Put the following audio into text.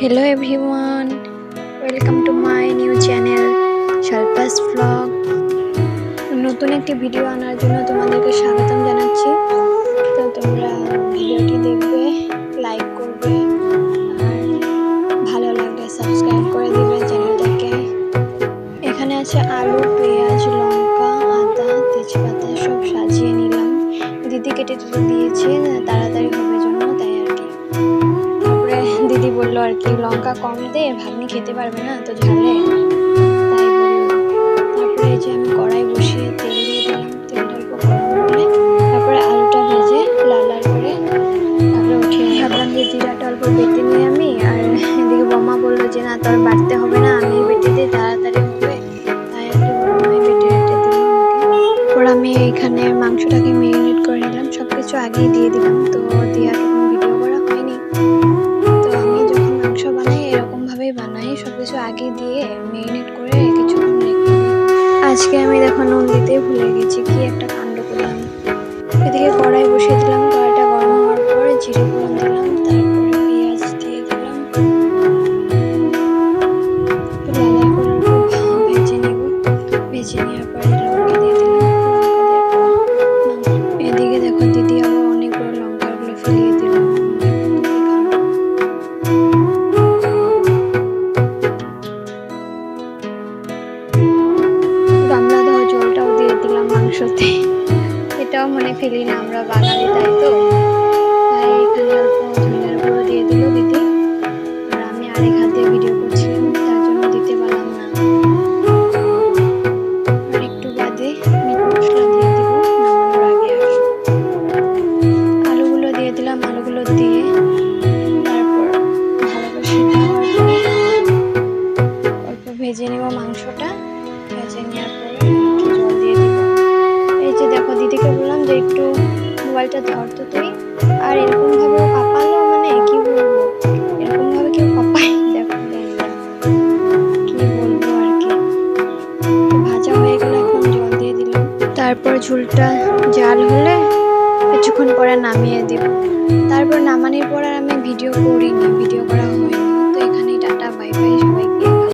Hello everyone, welcome to my new channel Shalpa's vlog. নতুন একটি video আনার জন্য তোমাদেরকে স্বাগতম জানাচ্ছি। তো তোমরা ভিডিওটি দেখবে, লাইক করবে আর ভালো লাগলে সাবস্ক্রাইব করে দিবে চ্যানেলটাকে। এখানে আছে আলু, পেঁয়াজ, লঙ্কা, আদা, তেজপাতা সব সাজিয়ে নিলাম। দিদি কেটে দিয়েছে তাড়াতাড়ি হবে জন্য, তাই আর কি। দিদি বললো আর কি লঙ্কা কম দে, ভাগ্নি খেতে পারবে না তো ঝালে, তাই বললো। তারপরে এই যে আমি কড়াই বসিয়ে তেল দিয়ে দিলাম, তেলটা অল্প গরম হলে তারপরে আলুটা ভেজে লাল লাল করে তারপরে উঠিয়ে ভাবলাম যে জিরাটা অল্প বেটে নিয়ে আমি, আর এদিকে বৌমা বললো যে না তোর বাটতে হবে না, আমি বেটে দিই তাড়াতাড়ি হবে, তাই আর কি বৌমাই বেটে দিল আমাকে। ওর আমি এখানে মাংসটাকে ম্যারিনেট করে নিলাম, সব কিছু আগেই দিয়ে দিলাম, তো দিয়ে আর ভিডিও করা হয়নি। বানাই সবকিছু আগে দিয়ে ম্যারিনেট করে কিছুক্ষণ রেখে দিই। আজকে আমি দেখো নুন দিতে ভুলে গেছি, কি একটা কাণ্ড করলাম। এদিকে কড়াই বসিয়ে দিলাম, কড়াইটা গরম হওয়ার পরে জিরে ফোড়ন দিলাম, তারপরে পেঁয়াজ দিয়ে দিলাম, একটু লাল লাল করে ভেজে নেব। ভেজে নেওয়ার পরে লঙ্কা দিয়ে দিলাম, এদিকে দেখো দিদি আবার অনেকগুলো লঙ্কাগুলো ফেলিয়ে দিলাম। মাংসতে এটাও মনে ফেলি না, আমরা বাঙালি তাই তো। তাই এখানে অল্প ধনিয়ার গুঁড়ো দিয়ে দিল দিদি, আর আমি আরেক হাতে ভিডিও করছিলাম তার জন্য দিতে পারলাম না। আর একটু বাদে মিট মশলা দিয়ে দিব নামানোর আগে। আলুগুলো দিয়ে দিলাম, আলুগুলো দিয়ে তারপর ভালো করে সিদ্ধ হওয়ার পরে অল্প ভেজে নেব মাংসটা। ভেজে নেওয়ার পরে জল দিয়ে দিব। এই যে দেখো দিদিকে বললাম যে একটু মোবাইলটা ধরতো তুই, আর এরকম ভাবে কাঁপালো, মানে কি বলবো, এরকম ভাবে কেউ কাঁপায় দেখো, কি বলবো আর কি। ভাজা হয়ে গেল, এখন জল দিয়ে দিলাম, তারপর ঝোলটা জাল হলে কিছুক্ষণ পরে নামিয়ে দিব। তারপর নামানোর পর আর আমি ভিডিও করিনি, ভিডিও করা হয়নি। তো এখানেই টাটা বাই বাই সবাই।